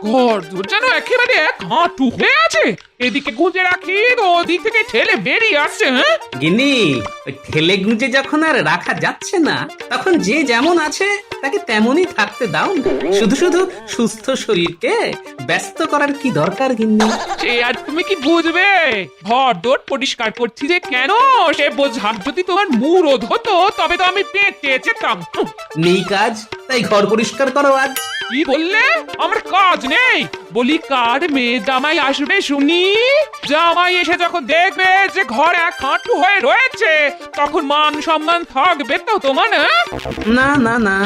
ঘর দূর যেন একেবারে এক হাঁটু হয়ে আছে। এদিকে গুঁজে রাখি তো ওদিক থেকে ঠেলে বেরিয়ে আসছে। হ্যাঁ গিন্নি, ওই ঠেলে গুঁজে যখন আর রাখা যাচ্ছে না, তখন যে যেমন আছে তাকে তেমনই থাকতে দাও না। শুধু শুধু সুস্থ শরীরকে ব্যস্ত করার কি দরকার গিন্নি? সে আর তুমি কি বুঝবে? ঘর দোর পরিষ্কার করছি যে কেন, সে বোঝা যদি তোমার মুরদ হতো তবে তো আমি পেটে যেতাম। নেই কাজ, তাই ঘর পরিষ্কার করো আজ। কি বললে? আমার কাজ নেই? বলি কার মেয়ে জামাই আসবে শুনি? জামাই এসে যখন দেখবে যে ঘর এক হাঁটু হয়ে রয়েছে, তখন মান সম্মান থাকবে তো তোমার? না না না না,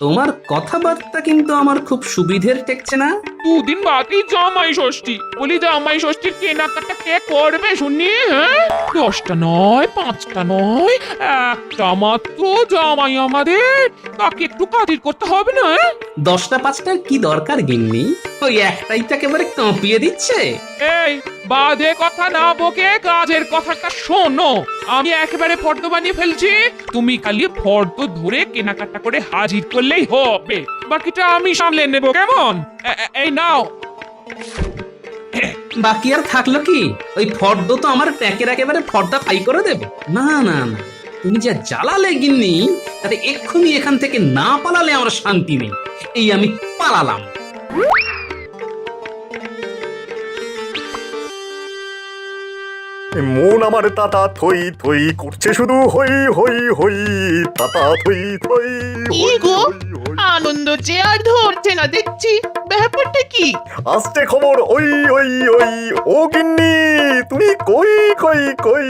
তোমার কথাবার্তা কিন্তু আমার খুব সুবিধের ঠেকছে না। দুদিন বাদেই জামাই ষষ্ঠী। বলি জামাই ষষ্ঠীর কেনাকাটা কে করবে শুনি? হ্যাঁ 10টা নয়, 5টা নয়, একটা মাত্র জামাই আমাদের, তাকে একটু কাজের করতে হবে না? 10টা 5টার কি দরকার গিন্নি? ওই একটাই তো একেবারে কাঁপিয়ে দিচ্ছে। এই বাজে কথা না বকে কাজের কথাটা শোনো। আমি একেবারে ফর্দ বানিয়ে ফেলছি, তুমি খালি ফর্দ ধরে কেনাকাটা করে হাজির করলেই হবে, বাকিটা আমি সামলে নেব, কেমন? এই নাও। বাকি আর থাকলো কি? ওই ফর্দ তো আমার ট্যাকের একেবারে ফর্দা ফাই করে দেবে। না না না, তুমি যা জ্বালালে গিন্নি, তাতে এক্ষুনি এখান থেকে না পালালে আমার শান্তি নেই। এই আমি পালালাম। মন আমার তাতা থই থই করছে, শুধু হই হই হই, তাতা থই থই কি গো, আনন্দ যে আর ধরছে না দেখছি, ব্যাপারটা কি? আসছে খবর ওই ওই ওই। ও গিন্নি, তুমি কই কই কই?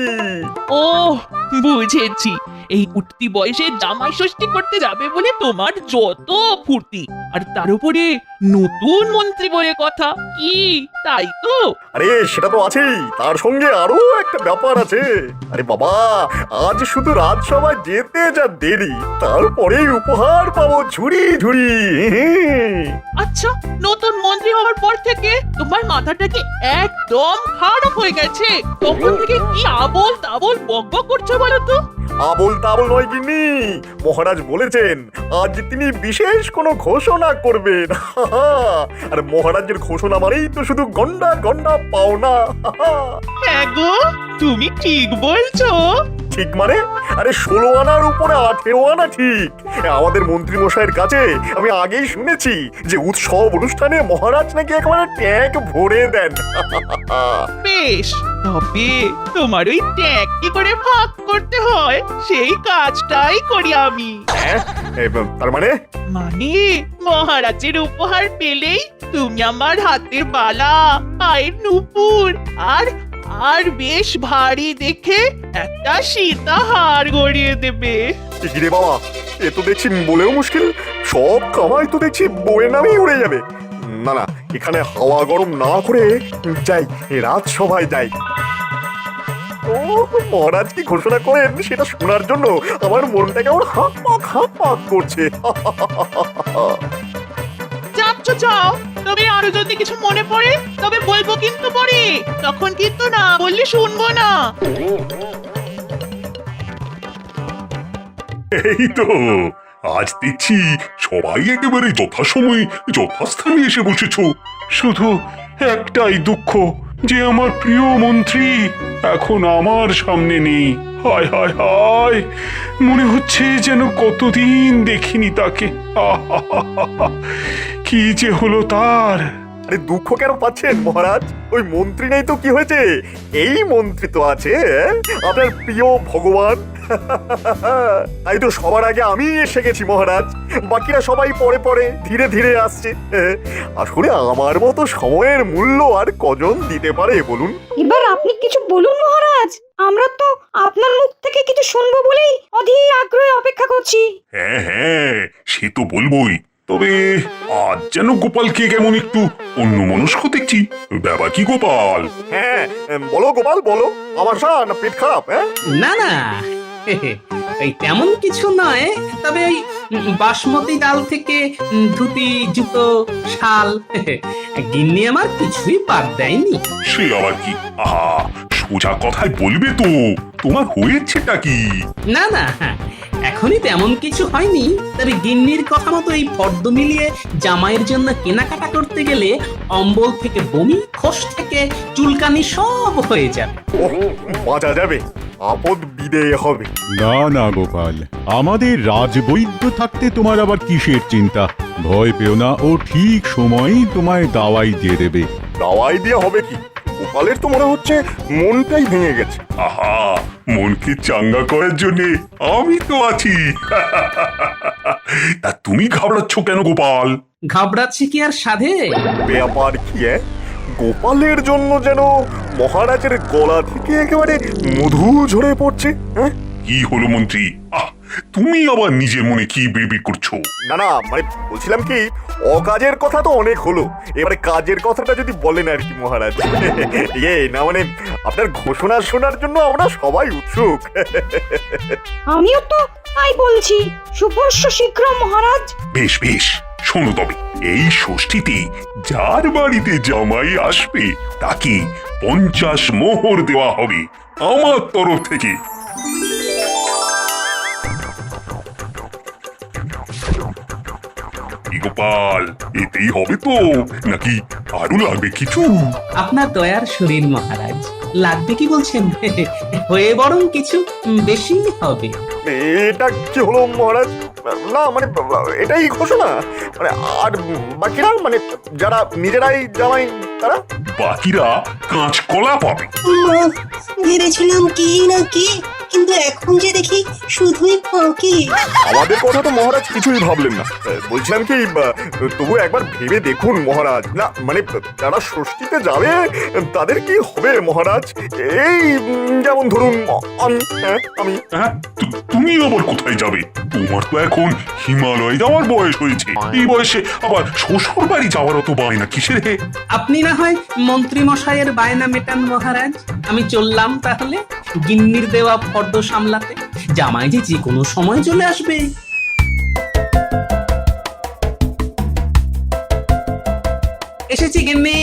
ও বুঝেছি, এই উঠতি বয়সে জামাই ষষ্ঠী করতে যাবে বলে তোমার যত ফুর্তি, আর তার উপরে নতুন মন্ত্রী বলে কথা, কি তাই তো? আরে সেটা তো আছেই, তার সঙ্গে আরো একটা ব্যাপার আছে। আরে বাবা, আজ শুধু রাজসভায় যেতে যা দেরি, তারপরেই উপহার পাবো ঝুড়ি ঝুড়ি। আচ্ছা, নতুন মন্ত্রী হওয়ার পর থেকে তোমার মাথাটা কি একদম খারাপ হয়ে গেছে? তখন থেকে কি আবোল তাবোল বকবক করছো বলো তো? আবোল তাবোল নয় গিন্নি, মহারাজ বলেছেন আজ তিনি বিশেষ কোনো ঘোষণা করবেন। আর মহারাজের ঘোষণা মানেই তো শুধু গন্ডা গন্ডা পাওনা। হ্যাঁ গো, তুমি ঠিক বলছো। ঠিক মানে? আরে 16 আনার উপরে 18 আনা ঠিক। আমাদের মন্ত্রী মশাইয়ের কাছে আমি আগেই শুনেছি যে উৎসব অনুষ্ঠানে মহারাজ নাকি একেবারে ট্যাঙ্ক ভরে দেন। বেশ, তবে তোমার ওই ট্যাগ কি করে ভাগ করতে হয় সেই কাজটাই করি আমি। হ্যাঁ, তার মানে? মানে মহারাজের উপহার পেলেই তুমি আমার হাতের বালা, পায়ের নুপুর আর আর বেশ ভারী দেখে একটা সীতাহার গড়িয়ে দেবে। রে বাবা, এ তো দেখছি বলেও মুশকিল, সব কামাই তো দেখছি বউয়ের নামেই উড়ে যাবে। না না, এখানে হাওয়া গরম না করে যাই, রাজসভায় যাই। ও মহারাজ কি ঘোষণা করেন সেটা শোনার জন্য আমার মনটা কেমন হাঁক পাক করছে। যাচ্ছ যাও, তবে আরো যদি কিছু মনে পড়ে তবে বলবো কিন্তু পরে, তখন কিন্তু না বললে শুনবো না। এই তো, আজ দেখছি সবাই একেবারে যথাসময়ে যথাস্থানে এসে বসেছ। শুধু একটাই দুঃখ যে আমার প্রিয় মন্ত্রী এখন আমার সামনে নেই। হায় হায় হায়, মনে হচ্ছে যেন কতদিন দেখিনি তাকে। আহাহাহা, কি যে হলো তার। আরে দুঃখ কেন পাচ্ছেন মহারাজ? ওই মন্ত্রী নেই তো কি হয়েছে, এই মন্ত্রী তো আছে, আপনার প্রিয় ভগবান। তাই তো সবার আগে আমি এসে গেছি মহারাজ, বাকিরা সবাই পরে পরে ধীরে ধীরে আসছে। আসলে আমার মতো সময়ের মূল্য আর কজন দিতে পারে বলুন? এবার আপনি কিছু বলুন মহারাজ, আমরা তো আপনার মুখ থেকে কিছু শুনবো বলেই অধীর আগ্রহে অপেক্ষা করছি। হ্যাঁ হ্যাঁ, সে তো বলবোই। তবে আজ যেন গোপালকে কেমন একটু অন্যমনস্ক দেখছি। ব্যাপার কি গোপাল? হ্যাঁ বলো গোপাল বলো, আমার না পেট খারাপ? হ্যাঁ না না, এই তেমন কিছু নয়, তবে ওই বাসমতি ডাল থেকে ধুতি, জুতো, শাল, গিন্নি আমার কিছুই বাদ দেয়নি। সে আবার কি? আহা, সোজা কথায় বলবে তো, তোমার হয়েছেটা কি? না না, এখনই তেমন কিছু হয়নি, তবে গিন্নির কথা মতো এই ফর্দ মিলিয়ে জামাইয়ের জন্য কেনাকাটা করতে গেলে অম্বল থেকে বমি, খোস থেকে চুলকানি সব হয়ে যাবে। ওহ, বাঁচা যাবে, আপদ বিদেয় হবে। না না গোপাল, আমাদের রাজবৈদ্য থাকতে তোমার আবার কিসের চিন্তা? ভয় পেও না, ও ঠিক সময়ই তোমায় দাওয়াই দিয়ে দেবে। দাওয়াই দিয়ে হবে কি? গোপালের তো মনে হচ্ছে মনটাই ভেঙে গেছে। আহা, মনকে চাঙ্গা করার জন্য আমি তো আছি। তা তুমি ঘাবড়াচ্ছ কেন গোপাল? ঘাবড়াচ্ছে কি আর সাধে? ব্যাপার কি গোপালের জন্য যেন মহারাজের গলা থেকে একেবারে মধু ঝরে পড়ছে। হ্যাঁ, কি হলো মন্ত্রী? তুমি আবার নিজের মনে কি বিড়বিড় করছো? না না, মানে বলছিলাম কি, অকাজের কথা তো অনেক হলো, এবারে কাজের কথাটা যদি বলেন আর কি মহারাজ। না মানে আপনার ঘোষণা শোনার জন্য আমরা সবাই উৎসুক। আমিও তো তাই বলছি, শুভস্য শীঘ্র মহারাজ। বেশ বেশ, শোনো তবে, এই ষষ্ঠীতে যার বাড়িতে জামাই আসবে তাকে 50 মোহর দেওয়া হবে আমার তরফ থেকে। কি গোপাল, এতেই হবে তো নাকি আরো লাগবে কিছু? আপনার দয়ার শরীর মহারাজ, লাগবে কি বলছেন? হয়ে বরং কিছু বেশি হবে। এটা কি হলো মহারাজ? না মানে এটাই ঘোষণা, মানে আর বাকিরা, মানে যারা নিজেরাই জামাই তারা? বাকিরা কাঁচকলা পাবে। ভেবেছিলাম কি না কি, কিন্তু এখন যে দেখি শুধুই ফাঁকি। আমাদের কথা তো মহারাজ কিছুই ভাবলেন না। বলছিলাম কি, তবু একবার ভেবে দেখুন মহারাজ। না মানে যারা ষষ্ঠীতে যাবে তাদের কি হবে মহারাজ? এই যেমন ধরুন আমি। হ্যাঁ, তুমি আবার কোথায় যাবে? তোমার তো এখন হিমালয় যাওয়ার বয়স হয়েছে। এই বয়সে আবার শ্বশুর বাড়ি যাওয়ার অত বায়না কিসের হে? আপনি না হয় মন্ত্রী মশাইয়ের বায়না মেটান মহারাজ, আমি চললাম তাহলে গিন্নির দেওয়া ফর্দ সামলাতে। জামাই যে কোনো সময় চলে আসবে। এসেছি গিন্নি,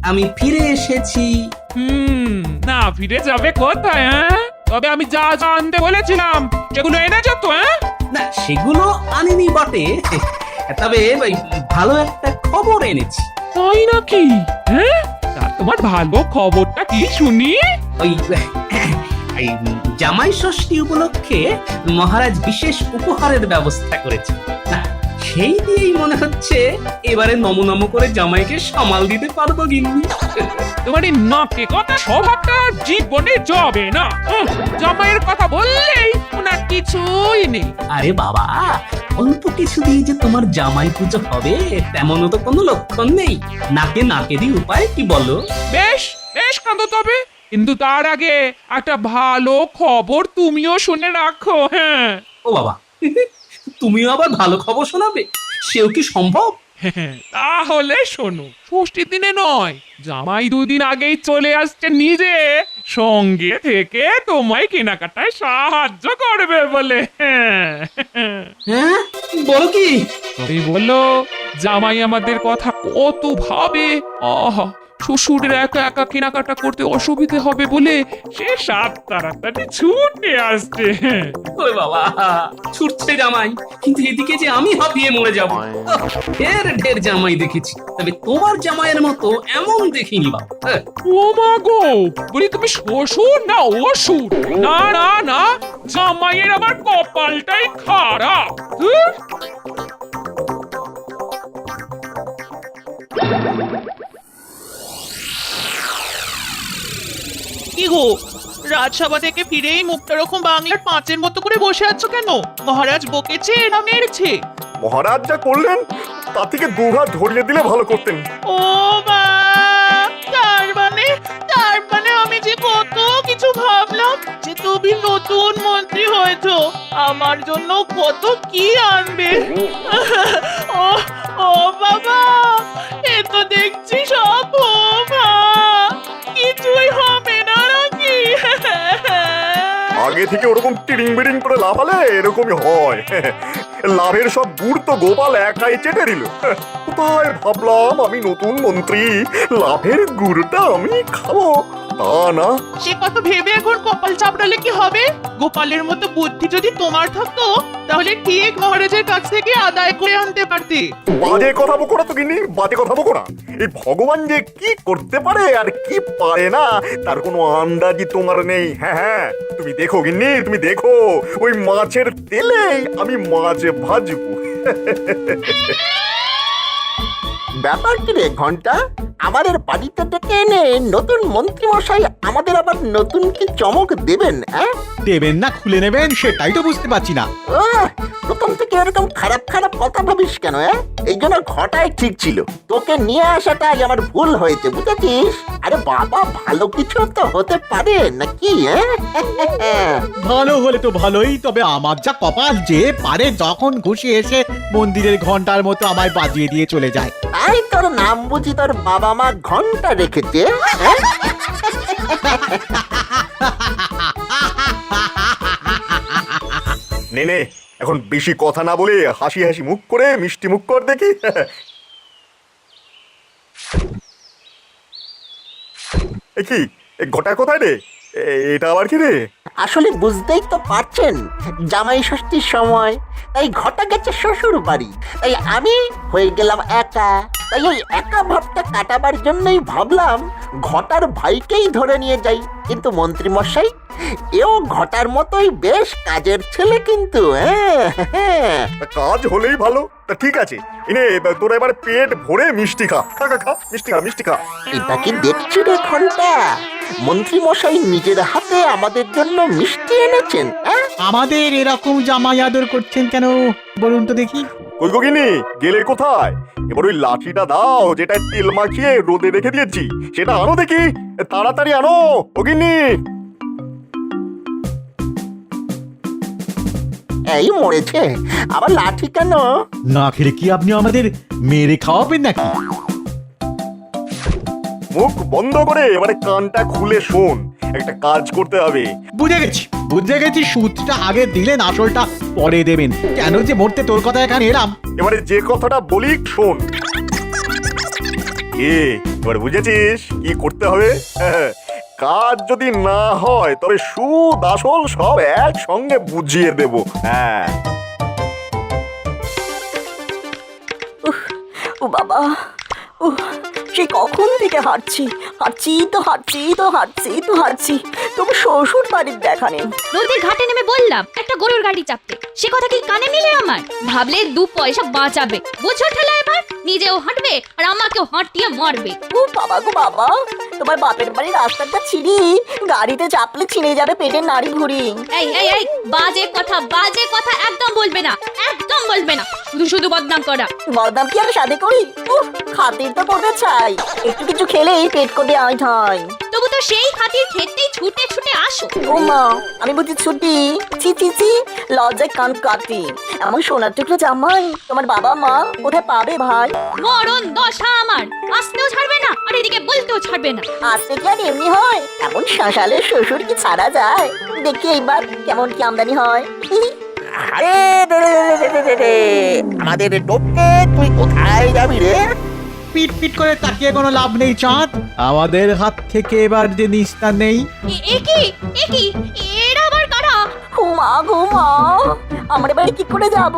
আমি ফিরে এসেছি। না ফিরে যাবে কোথায়? তবে আমি যা যা আনতে বলেছিলাম সেগুলো এনেছো তো? না সেগুলো আনিনি বটে, তবে ওই ভালো একটা খবর এনেছি। তাই নাকি? তা তোমার ভালো খবরটা কি শুনি? ওই এই জামাই ষষ্ঠী উপলক্ষে মহারাজ বিশেষ উপহারের ব্যবস্থা করেছে। না, সেই দিয়েই মনে হচ্ছে এবারে নম করে জামাইকে সামাল দিতে পারবো গিন্নি। তোমার এই নাকে কথা স্বভাবটা জীবনে যাবে না। জামাইয়ের কথা বললেই ওনার কিছুই নেই। আরে বাবা, অল্প কিছু দিয়ে যে তোমার জামাই পুজো হবে তেমনও তো কোনো লক্ষণ নেই। নাকেরই উপায় কি বলো? বেশ বেশ কাঁদো তবে, কিন্তু তার আগে একটা ভালো খবর তুমিও শুনে রাখো। ও বাবা, তুমিও আবার ভালো খবর শোনাবে? সেও কি সম্ভব? তাহলে শোনো, ষষ্ঠীর দিনে নয়, জামাই 2 দিন আগেই চলে আসছে নিজে, সঙ্গে থেকে তোমায় কেনাকাটায় সাহায্য করবে বলে। হ্যাঁ, বলো কি? এই বললো জামাই আমাদের কথা কত ভাবে। শ্বশুরের একা একা কেনাকাটা করতে অসুবিধে হবে বলে সে সাত তাড়াতাড়ি ছুটে আসছে। ওরে বাবা, ছুটছে জামাই, কিন্তু এদিকে যে আমি হাঁপিয়ে মরে যাব। ঢের জামাই দেখেছি, তবে তোমার জামাইয়ের মতো এমন দেখিনি বাবা। ও মা গো, বলি তুমি শ্বশুর না অসুর? না না না, জামাইয়ের আবার কপালটাই খারাপ। কি গো, রাজসভা থেকে ফিরেই মুখটা রকম বাংলার পাঁচের মতো করে বসে আছো কেন? মহারাজ বকেছে না মেরেছে? মহারাজ যা করলেন তা থেকে 2 হাত ধরিয়ে দিলে ভালো করতেন। ও মা, তার মানে আমি যে কত কিছু ভাবলাম যে তুমি নতুন মন্ত্রী হয়েছো, আমার জন্য কত কি আনবে। ও ও বাবা, এ তো দেখছি সব মা, কিছুই হবে না নাকি? আগে থেকে ওরকম টিডিং বিডিং করে লাফালে এরকমই হয়। লাভের সব গুড় তো গোপাল একাই চেটে দিল। খুব কোথায় ভাবলাম আমি নতুন মন্ত্রী, লাভের গুড়টা আমি খাবো, তা না। সে কথা ভেবে এখন কপাল চাপড়ালে কি হবে? গোপালের মতো বুদ্ধি যদি তোমার থাকতো তাহলে ঠিক মহারাজের কাছ থেকে আদায় করে আনতে পারতে। বাজে কথা বকো না তো গিন্নি, বাজে কথা বকো না। এই ভগবান যে কি করতে পারে আর কি পারে না তার কোনো আন্দাজই তোমার নেই। হ্যাঁ হ্যাঁ, তুমি দেখো গিন্নি, তুমি দেখো, ওই মাছের তেলেই আমি মাছ ভাজবো। ব্যাপার কি রে ঘন্টা, আমাদের বাড়িতে ডেকে এনে নতুন মন্ত্রী মশাই আমাদের আবার নতুন কি চমক দেবেন? দেবেন না খুলে নেবেন সেটাই তো বুঝতে পারছি না। প্রথম থেকে এরকম খারাপ খারাপ কথা ভাবিস কেন? এই জন্য ঘটাই ঠিক ছিল, তোকে নিয়ে আসাটাই আমার ভুল হয়েছে, বুঝেছিস? আরে বাবা, ভালো কিছু তো হতে পারে নাকি? ভালো হলে তো ভালোই, তবে আমার যা কপাল যে পারে যখন খুশি এসে মন্দিরের ঘন্টার মতো আমায় বাজিয়ে দিয়ে চলে যায়। তাই তোর নাম বুঝি তোর বাবা মা ঘন্টা রেখেছে? নে নে, এখন বেশি কথা না বলে হাসি হাসি মুখ করে মিষ্টি মুখ কর দেখি। এ কি, ঘটা কোথায় রে? এটা আবার কি রে? আসলে বুঝতেই তো পারছেন, জামাই ষষ্ঠীর সময়, তাই ঘটা গেছে শ্বশুর বাড়ি, তাই আমি হয়ে গেলাম একা। তাই ওই একা ভাবটা কাটাবার জন্যই ভাবলাম ঘটার ভাইকেই ধরে নিয়ে যাই। কিন্তু মন্ত্রী মশাই, এও ঘটার মতোই বেশ কাজের ছেলে কিন্তু। কাজ হলেই ভালো। তা ঠিক আছে, এনে তোরা এবার পেট ভরে মিষ্টি খা, খা খা খা, মিষ্টি খা, মিষ্টি খা। এটা কি দেখছি রে ঘন্টা, মন্ত্রী মশাই নিজের হাতে আমাদের জন্য মিষ্টি এনেছেন? আমাদের এরকম জামাই আদর করছেন কেন বলুন তো দেখি? কই গো গিন্নি, গেলে কোথায়? এবার ওই লাঠিটা দাও যেটা তেল মাখিয়ে রোদে রেখে দিয়েছি, সেটা আনো দেখি, তাড়াতাড়ি আনো ও গিন্নি। এই মরেছে, আবার লাঠি কেন? না খেলে কি আপনি আমাদের মেরে খাওয়াবেন নাকি? মুখ বন্ধ করে এবারে কানটা খুলে শোন, একটা কাজ করতে হবে। বুঝে গেছি সুদটা আগে দিলেন, আসলটা পরে দেবেন। কেন যে মরতে তোর কথা এখানে এলাম। এবারে যে কথাটা বলি শোন। এবার বুঝেছিস কি করতে হবে? কাজ যদি না হয় তবে সুদ আসল সব একসঙ্গে বুঝিয়ে দেব। হ্যাঁ, ও বাবা, ও সে কখন থেকে হাঁটছি তবু শ্বশুর বাড়ির দেখা নেই। নদীর ঘাটে নেমে বললাম একটা গরুর গাড়ি চাপতে, সে কথা কি কানে নিলে আমার? ভাবলে 2 পয়সা বাঁচাবে, বুঝো ঠেলা এবার নিজেও হাঁটবে আর আমাকেও হাঁটিয়ে মারবে। ও বাবা গো বাবা, তোমার বাপের বাড়ির রাস্তাটা ছিঁড়ি, গাড়িতে চাপলে ছিঁড়ে যাবে পেটের নাড়ি ভুঁড়ি। এই এই এই, বাজে কথা একদম বলবে না, একদম বলবে না, শুধু বদনাম করা। বদনাম কি আমি সাথে করি? খাতির তো করতে চাই, একটু কিছু খেলেই পেট করে আয় হয়। তবু তো সেই খাতির খেতেই ছুটে ছুটে আসো। ও মা, আমি বুঝি ছুটি? ছি ছি ছি, লজ্জায় কান কাটি। এমন সোনার টুকরো জামাই তোমার বাবা মা কোথায় পাবে ভাই? মরণ দশা আমার, আসতেও ছাড়বে না আর এদিকে বলতেও ছাড়বে না। আসতে কি আর এমনি হয়? এমন শাসালে শ্বশুর কি ছাড়া যায়? দেখি এইবার কেমন কি আমদানি হয়। আরে আমাদের টোপকে, তুই কোথায় যাবি রে? পিট পিট করে তাকিয়ে কোনো লাভ নেই চাঁদ, আমাদের হাত থেকে এবার যে নিস্তার নেই। এ কি এরা আবার কারা? ঘুমা আমরা বাড়ি কি করে যাব?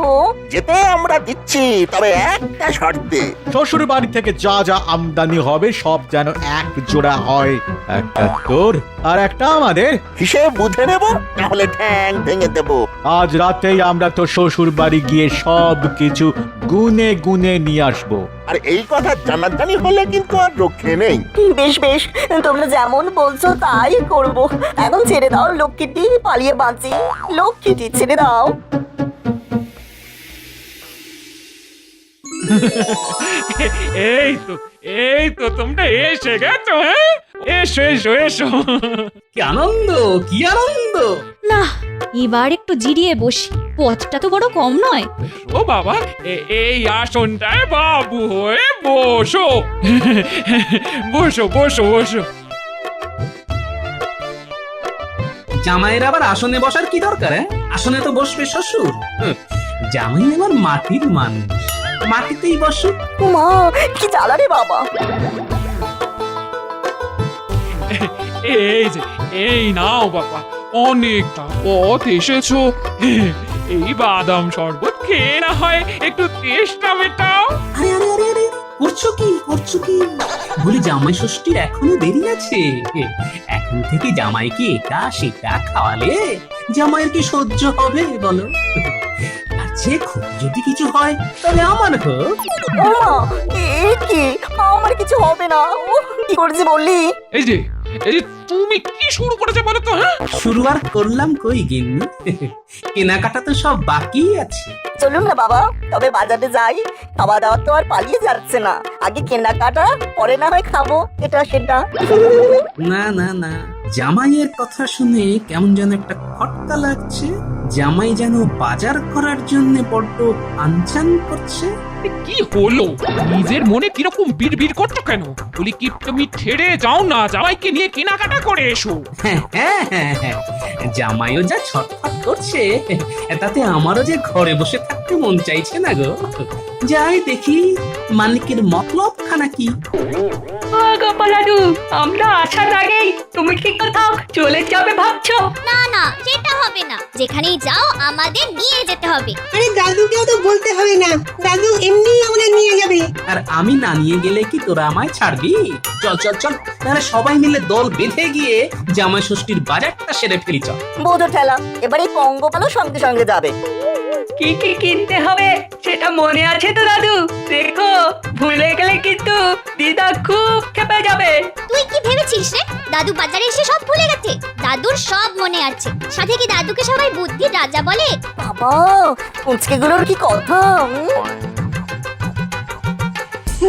যেতে আমরা দিচ্ছি, তবে একটা শর্তে। শ্বশুর বাড়ি থেকে যা যা আমদানি হবে সব যেন এক জোড়া হয়, একটা তোর আর একটা আমাদের। হিসেব বুঝে নেব, তাহলে ঠ্যাং ভেঙে দেব। আজ রাতেই আমরা তো শ্বশুর বাড়ি গিয়ে সব কিছু গুনে গুনে নিয়ে আসবো। আর এই কথা জানাজানি হলে কিন্তু আর রক্ষে নেই। বেশ বেশ, তোমরা যেমন বলছো তাই করব। এখন ছেড়ে দাও লক্ষ্মীটি, পালিয়ে বাঁচি। লক্ষ্মীটি ছেড়ে দাও। এই তো তোমরা এসে গেছো। হ্যাঁ, এসো। কি আনন্দ, কি আনন্দ! না, এবার একটু জিরিয়ে বসি, পথটা তো বড় কম নয়। ও বাবা, এই আসনটায় বাবু হয়ে বসো। বসো। জামাইয়ের আবার আসনে বসার কি দরকার? আসনে তো বসবে শ্বশুর। জামাই আবার মাটির মানুষ। মাটিতেই বসো। মা কি জ্বালা রে বাবা। এই যে এই নাও বাবা, অনেকটা পথ এসেছো, এই বাদাম শরবত খেয়ে না হয় একটু তেষ্টা মেটাও। আরে আরে আরে আরে করছো কি করছো কি? বলি জামাই ষষ্ঠীর এখনো দেরি আছে। এখন থেকে জামাইকে এটা সেটা খাওয়ালে জামাইয়ের কি সহ্য হবে বলো? আর যে ক্ষতি যদি কিছু হয় তবে আমার হোক। ও মা এ কি, আমার কিছু হবে না। উহ, কি করেছি বললি? এই যে তুমি কি শুরু করেছো বলো তো? হ্যাঁ, শুরু আর করলাম কই গিন্নি, কেনাকাটা তো সব বাকি আছে। চলুন না বাবা, তবে বাজারে যাই। খাওয়া দাওয়া তো আর পালিয়ে যাচ্ছে না। আগে কেনাকাটা, পরে না হয় খাবো এটা সেটা। না না না, জামাইয়ের কথা শুনে কেমন যেন একটা খটকা লাগছে। জামাই যেন বাজার করার জন্য বড্ড আনচান করছে। কি হলো? নিজের মনে কিরকম বিড়বিড় করছো কেন? বলি কি তুমি ছেড়ে যাও না, জামাইকে নিয়ে কেনাকাটা করে এসো। হ্যাঁ হ্যাঁ হ্যাঁ হ্যাঁ, জামাইও যা ছটফট করছে তাতে আমারও যে ঘরে বসে থাকতে মন চাইছে না গো। যাই দেখি মালিকের মতলব খানা কি। গোপালাদু, আমরা আসার আগেই তুমি কি কোথাও চলে যাবে ভাবছো? না না, সেটা হবে না। যেখানেই যাও আমাদের নিয়ে যেতে হবে। আরে দাদুকেও তো বলতে হবে না, দাদু এমনি আমাদের নিয়ে যাবে। আর আমি না নিয়ে গেলে কি তোরা আমায় ছাড়বি? চল চল চল, তাহলে সবাই মিলে দল বেঁধে গিয়ে জামাই ষষ্ঠীর বাজারটা সেরে ফেলি চল। বোধ ঠেলা, এবারে পঙ্গপালও সঙ্গে সঙ্গে যাবে। কি কি কিনতে হবে সেটা মনে আছে তো দাদু? দেখো ভুলে গেলে কিন্তু দিদা খুব খেপে যাবে। তুই কি ভেবেছিস রে? দাদু বাজারে এসে সব ভুলে গেছে? দাদুর সব মনে আছে। সাথে কি দাদুকে সবাই বুদ্ধির রাজা বলে? বাবা পুচকেগুলোর কি কথা।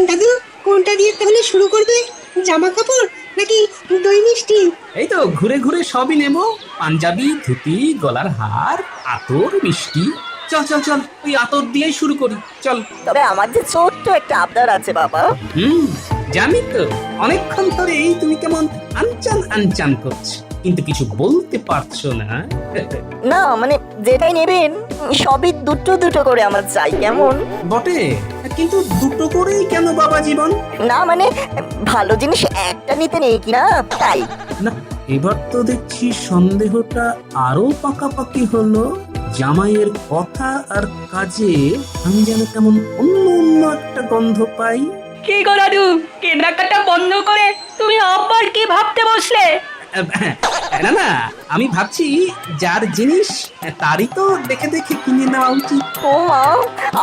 দাদু কোনটা দিয়ে তাহলে শুরু করবে? জামা কাপড় নাকি দই মিষ্টি? এই তো ঘুরে ঘুরে সবই নেবো, পাঞ্জাবি, ধুতি, গলার হার, আতর, মিষ্টি। চল চল চল, ওই আতর দিয়েই শুরু করি চল। তবে আমার যে ছোট্ট একটা আবদার আছে বাবা। জানি তো, অনেকক্ষণ ধরে এই তুমি কেমন আনচান আনচান করছো, কিন্তু কিছু বলতে পারছো না। না মানে যেটাই নেবেন সবই দুটো দুটো করে আমার চাই, কেমন? বটে, কিন্তু দুটো করেই কেন বাবা জীবন? না মানে ভালো জিনিস একটা নিতে নেই কিনা তাই। না, এবার তো দেখছি সন্দেহটা আরো পাকাপাকি হলো। জামাইয়ের কথা আর কাজে আমি যেন কেমন অন্য অন্য একটা গন্ধ পাই। কি গো দাদু, কেনাকাটা বন্ধ করে তুমি আবার কি ভাবতে বসলে? না না, আমি ভাবছি যার জিনিস তারই তো দেখে দেখে কিনে নেওয়া উচিত। ও মা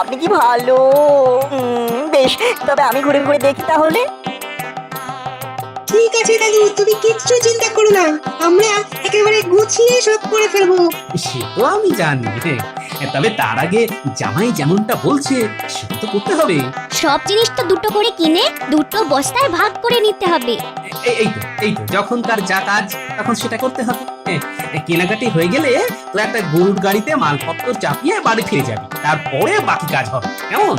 আপনি কি ভালো। বেশ, তবে আমি ঘুরে ঘুরে দেখি তাহলে। ঠিক আছে দাদু, তুমি কিচ্ছু চিন্তা করো না, আমরা একেবারে গুছিয়ে সব করে ফেলবো। সে তো আমি জানি, তবে তার আগে জামাই যেমনটা বলছে সেটা তো করতে হবে। সব জিনিস তো দুটো করে কিনে দুটো বস্তায় ভাগ করে নিতে হবে। এই তো যখন তার যা কাজ তখন সেটা করতে হবে। কেনাকাটি হয়ে গেলে তো একটা গরুর গাড়িতে মালপত্র চাপিয়ে বাড়ি ফিরে যাবি, তারপরে বাকি কাজ হবে, কেমন?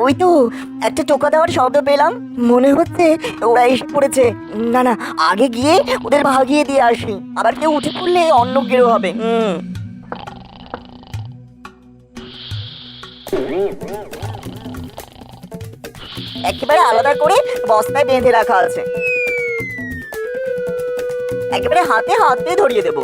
ওই তো একটা টোকা দেওয়ার শব্দ পেলাম, মনে হচ্ছে ওরা এসে পড়েছে। না না, আগে গিয়ে ওদের ভাগিয়ে দিয়ে আসি, আবার কেউ উঠে পড়লে অন্য কেউ হবে। একেবারে আলাদা করে বস্তায় বেঁধে রাখা আছে, একেবারে হাতে হাতে ধরিয়ে দেবো।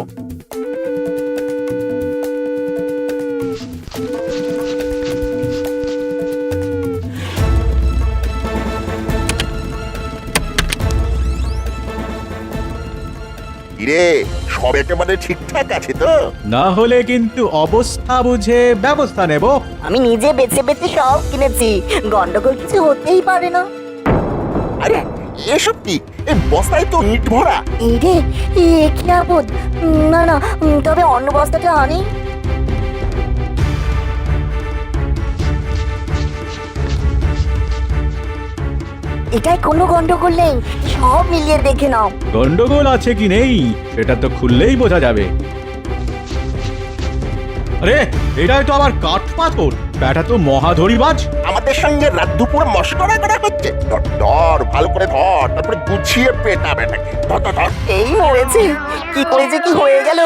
কিরে সব একেবারে ঠিকঠাক আছে তো? না হলে কিন্তু অবস্থা বুঝে ব্যবস্থা নেব। আমি নিজে বেছে বেছে সব কিনেছি, গন্ডগোল কিছু হতেই পারে না। আরে এসব কি? এই বস্তায় তো ইট ভরা। এই রে, এ কি আপদ! না না, তবে অন্য বস্তাটা আনি। এটাই কোনো গন্ডগোল নেই, সব মিলিয়ে দেখে নাও। গন্ডগোল আছে কি নেই সেটা তো খুললেই বোঝা যাবে। আরে এটাই তো আবার কাঠ পাথর, ব্যাটা তো মহাধরিবাজ। আমাদের সঙ্গে রাত দুপুর মশকরা করা হচ্ছে। ধর ধর, ভালো করে ধর, তারপরে গুছিয়ে পেটাবে নাকি। ধর ধর ধর। এই মরেছি, কি করে যে কি হয়ে গেল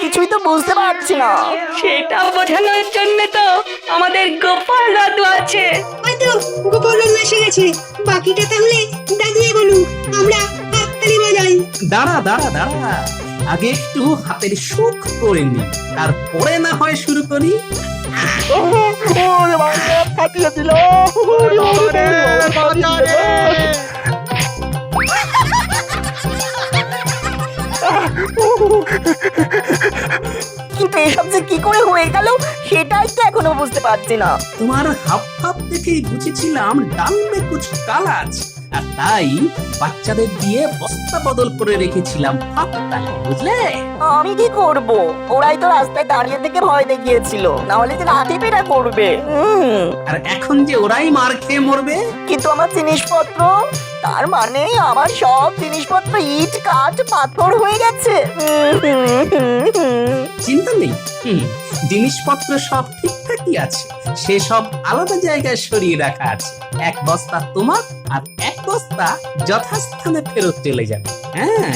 কিছুই তো বুঝতে পারছি না। সেটা বোঝানোর জন্য তো আমাদের গোপাল দাদু আছে। হয়তো গোপাল এসে গেছে। বাকিটা তাহলে দাদুয়ে বলুন, আমরা হাততালি বাজাই। দাঁড়া দাঁড়া দাঁড়া, আগে একটু হাতের সুখ করে নি, তারপরে না হয় শুরু করি। ওরে বাবা, ফাটিয়ে দিল। কিন্তু এসব যে কি করে হয়ে গেল সেটাই তো এখনো বুঝতে পারছি না। তোমার হাব ভাব দেখেই বুঝেছিলাম ডাল মে কুছ কালা আছে, আর তাই বাচ্চাদের দিয়ে বস্তা বদল করে রেখেছিলাম হাততালি, বুঝলে? আমি কি করব? ওরাই তো রাস্তায় দাঁড়িয়ে থেকে ভয় দেখিয়েছিল, না হলে যে লাঠি পেটা করবে। আর এখন যে ওরাই মার খেয়ে মরবে। কিন্তু আমার জিনিসপত্র, তার মানে আমার সব জিনিসপত্র ইট কাঠ পাথর হয়ে গেছে। চিন্তা নেই, জিনিসপত্র সব ঠিকঠাকই আছে, সে সব আলাদা জায়গায় সরিয়ে রাখা আছে। এক বস্তা তোমার আর এক বস্তা যথাস্থানে ফেরত চলে যাবে। হ্যাঁ,